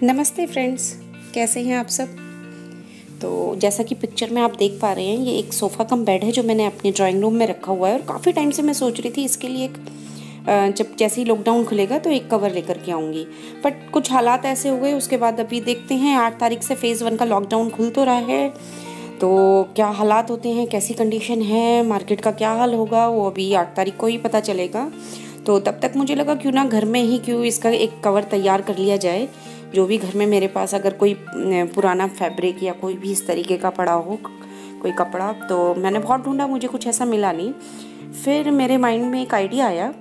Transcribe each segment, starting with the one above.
नमस्ते फ्रेंड्स, कैसे हैं आप सब। तो जैसा कि पिक्चर में आप देख पा रहे हैं, ये एक सोफ़ा कम बेड है जो मैंने अपने ड्राइंग रूम में रखा हुआ है। और काफ़ी टाइम से मैं सोच रही थी इसके लिए जब जैसे ही लॉकडाउन खुलेगा तो एक कवर लेकर के आऊँगी। बट कुछ हालात ऐसे हो गए, उसके बाद अभी देखते हैं 8 तारीख से फ़ेज़ 1 का लॉकडाउन खुल तो रहा है। तो क्या हालात होते हैं, कैसी कंडीशन है, मार्केट का क्या हाल होगा, वो अभी 8 तारीख को ही पता चलेगा। तो तब तक मुझे लगा क्यों ना घर में ही क्यों इसका एक कवर तैयार कर लिया जाए। जो भी घर में मेरे पास अगर कोई पुराना फैब्रिक या कोई भी इस तरीके का पड़ा हो, कोई कपड़ा, तो मैंने बहुत ढूंढा, मुझे कुछ ऐसा मिला नहीं। फिर मेरे माइंड में एक आइडिया आया।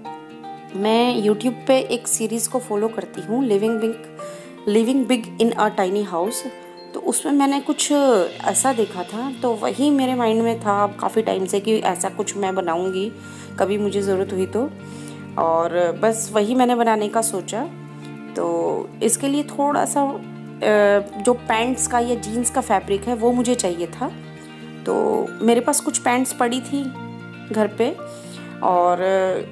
मैं यूट्यूब पे एक सीरीज़ को फॉलो करती हूँ, living big in a tiny house. तो उसमें मैंने कुछ ऐसा देखा था, तो वही मेरे माइंड में था काफ़ी टाइम से कि ऐसा कुछ मैं बनाऊँगी कभी मुझे ज़रूरत हुई तो। और बस वही मैंने बनाने का सोचा। तो इसके लिए थोड़ा सा जो पैंट्स का या जीन्स का फैब्रिक है वो मुझे चाहिए था। तो मेरे पास कुछ पैंट्स पड़ी थी घर पे। और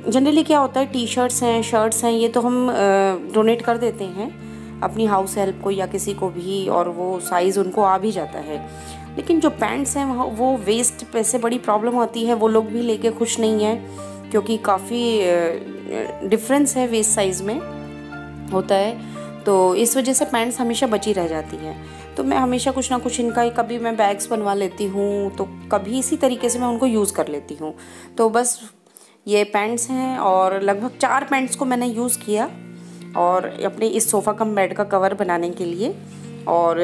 जनरली क्या होता है, टी शर्ट्स हैं, शर्ट्स हैं, ये तो हम डोनेट कर देते हैं अपनी हाउस हेल्प को या किसी को भी, और वो साइज़ उनको आ भी जाता है। लेकिन जो पैंट्स हैं वो वेस्ट पे से बड़ी प्रॉब्लम होती है, वो लोग भी लेके खुश नहीं हैं क्योंकि काफ़ी डिफरेंस है वेस्ट साइज़ में होता है। तो इस वजह से पैंट्स हमेशा बची रह जाती हैं। तो मैं हमेशा कुछ ना कुछ इनका, कभी मैं बैग्स बनवा लेती हूँ, तो कभी इसी तरीके से मैं उनको यूज़ कर लेती हूँ। तो बस ये पैंट्स हैं और लगभग 4 पैंट्स को मैंने यूज़ किया और अपने इस सोफ़ा कम बेड का कवर बनाने के लिए। और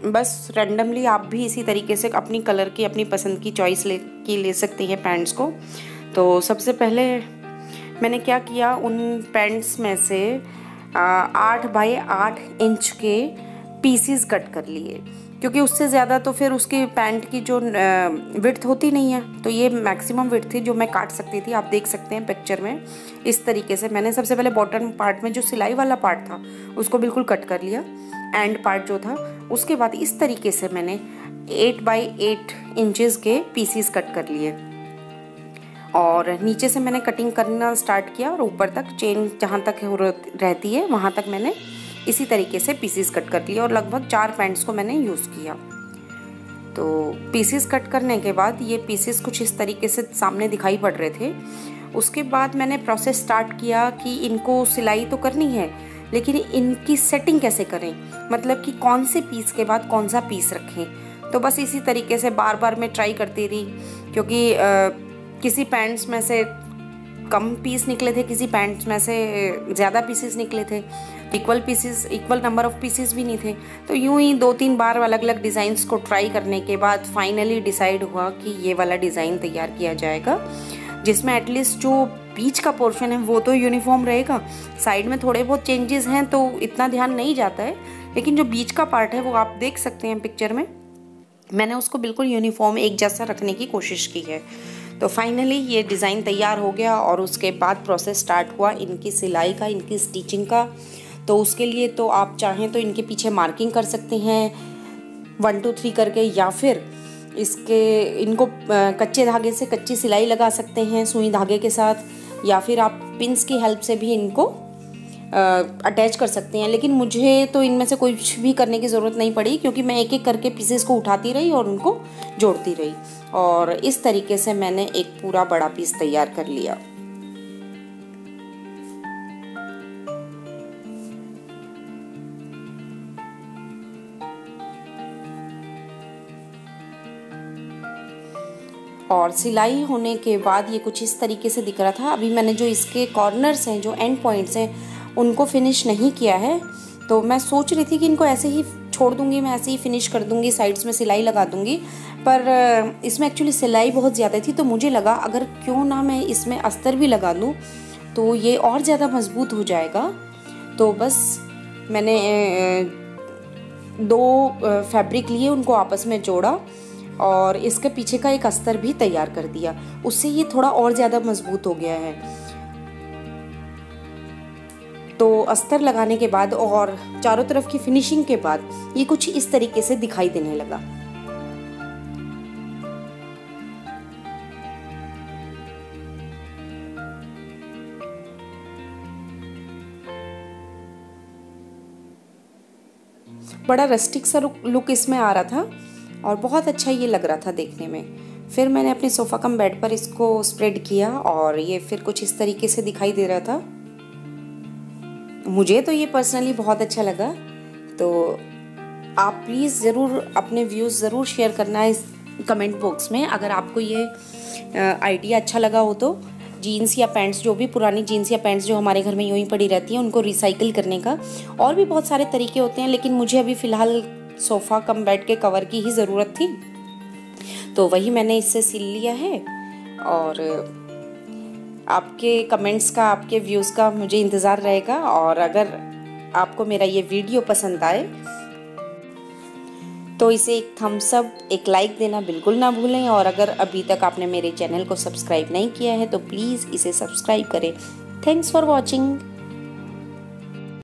बस रैंडमली आप भी इसी तरीके से अपनी कलर की, अपनी पसंद की चॉइस ले सकती हैं पैंट्स को। तो सबसे पहले मैंने क्या किया, उन पैंट्स में से 8 बाई 8 इंच के पीसीज कट कर लिए, क्योंकि उससे ज़्यादा तो फिर उसकी पैंट की जो विड्थ होती नहीं है। तो ये मैक्सिमम विड्थ थी जो मैं काट सकती थी। आप देख सकते हैं पिक्चर में इस तरीके से मैंने सबसे पहले बॉटम पार्ट में जो सिलाई वाला पार्ट था उसको बिल्कुल कट कर लिया, एंड पार्ट जो था। उसके बाद इस तरीके से मैंने 8 बाई 8 इंचेस के पीसीज कट कर लिए और नीचे से मैंने कटिंग करना स्टार्ट किया और ऊपर तक चेन जहाँ तक रहती है वहाँ तक मैंने इसी तरीके से पीसीस कट कर लिया और लगभग 4 पैंट्स को मैंने यूज़ किया। तो पीसीस कट करने के बाद ये पीसीस कुछ इस तरीके से सामने दिखाई पड़ रहे थे। उसके बाद मैंने प्रोसेस स्टार्ट किया कि इनको सिलाई तो करनी है, लेकिन इनकी सेटिंग कैसे करें, मतलब कि कौन से पीस के बाद कौन सा पीस रखें। तो बस इसी तरीके से बार बार मैं ट्राई करती रही, क्योंकि किसी पैंट्स में से कम पीस निकले थे, किसी पैंट्स में से ज़्यादा पीसेस निकले थे, इक्वल नंबर ऑफ पीसेस भी नहीं थे। तो यूं ही 2-3 बार अलग अलग डिज़ाइंस को ट्राई करने के बाद फाइनली डिसाइड हुआ कि ये वाला डिज़ाइन तैयार किया जाएगा, जिसमें एटलीस्ट जो बीच का पोर्शन है वो तो यूनिफॉर्म रहेगा। साइड में थोड़े बहुत चेंजेस हैं तो इतना ध्यान नहीं जाता है, लेकिन जो बीच का पार्ट है वो आप देख सकते हैं पिक्चर में, मैंने उसको बिल्कुल यूनिफॉर्म एक जैसा रखने की कोशिश की है। तो फाइनली ये डिज़ाइन तैयार हो गया और उसके बाद प्रोसेस स्टार्ट हुआ इनकी सिलाई का, इनकी स्टिचिंग का। तो उसके लिए तो आप चाहें तो इनके पीछे मार्किंग कर सकते हैं 1 2 3 करके, या फिर इनको कच्चे धागे से कच्ची सिलाई लगा सकते हैं सुई धागे के साथ, या फिर आप पिंस की हेल्प से भी इनको अटैच कर सकते हैं। लेकिन मुझे तो इनमें से कुछ भी करने की ज़रूरत नहीं पड़ी, क्योंकि मैं एक एक करके पीसेस को उठाती रही और उनको जोड़ती रही, और इस तरीके से मैंने एक पूरा बड़ा पीस तैयार कर लिया। और सिलाई होने के बाद ये कुछ इस तरीके से दिख रहा था। अभी मैंने जो इसके कॉर्नर्स हैं, जो एंड पॉइंट्स हैं, उनको फिनिश नहीं किया है। तो मैं सोच रही थी कि इनको ऐसे ही छोड़ दूंगी, मैं ऐसे ही फिनिश कर दूंगी, साइड्स में सिलाई लगा दूंगी। पर इसमें एक्चुअली सिलाई बहुत ज़्यादा थी, तो मुझे लगा अगर क्यों ना मैं इसमें अस्तर भी लगा दूँ तो ये और ज़्यादा मजबूत हो जाएगा। तो बस मैंने 2 फैब्रिक लिए, उनको आपस में जोड़ा और इसके पीछे का एक अस्तर भी तैयार कर दिया। उससे ये थोड़ा और ज़्यादा मजबूत हो गया है। तो अस्तर लगाने के बाद और चारों तरफ की फिनिशिंग के बाद ये कुछ इस तरीके से दिखाई देने लगा। बड़ा रस्टिक सा लुक इसमें आ रहा था और बहुत अच्छा ये लग रहा था देखने में। फिर मैंने अपने सोफ़ा कम बेड पर इसको स्प्रेड किया और ये फिर कुछ इस तरीके से दिखाई दे रहा था। मुझे तो ये पर्सनली बहुत अच्छा लगा। तो आप प्लीज़ ज़रूर अपने व्यूज़ ज़रूर शेयर करना इस कमेंट बॉक्स में, अगर आपको ये आइडिया अच्छा लगा हो तो। जीन्स या पैंट्स, जो भी पुरानी जीन्स या पैंट्स जो हमारे घर में यूं ही पड़ी रहती हैं, उनको रिसाइकिल करने का और भी बहुत सारे तरीके होते हैं, लेकिन मुझे अभी फ़िलहाल सोफ़ा कम बेड के कवर की ही ज़रूरत थी, तो वही मैंने इससे सिल लिया है। और आपके कमेंट्स का, आपके व्यूज़ का मुझे इंतज़ार रहेगा। और अगर आपको मेरा ये वीडियो पसंद आए तो इसे एक थम्स अप, एक लाइक देना बिल्कुल ना भूलें। और अगर अभी तक आपने मेरे चैनल को सब्सक्राइब नहीं किया है तो प्लीज़ इसे सब्सक्राइब करें। Thanks for watching.